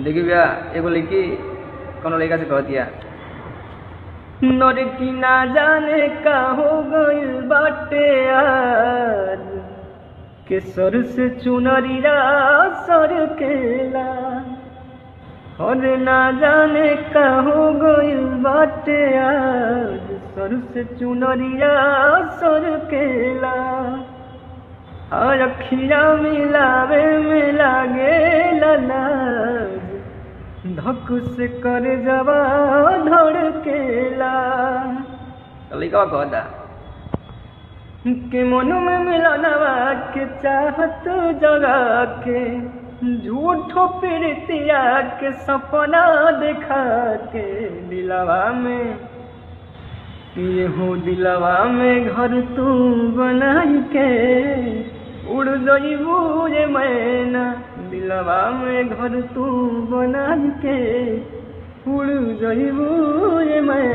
देखी भैया एगो लड़की कोनो लड़का से कह दिया नर की ना जाने का हो गइल बाटे आज के सर से चुनरिया सर केला और ना जाने का हो गइल बाटे आज सर से चुनरिया सर केला अखिया मिलावे में लागे लाज धक से कर जवा धड़केला लड़का कहता के मन में मिलनवा के चाहत जगा के झूठो प्रीतिया के सपना दिखा के दिलवा में ये हो दिलवा में घर तू बनाई के उड़ जइबू रे मैना दिलवा में घर तू बनाई के उड़ जइबू रे मैना।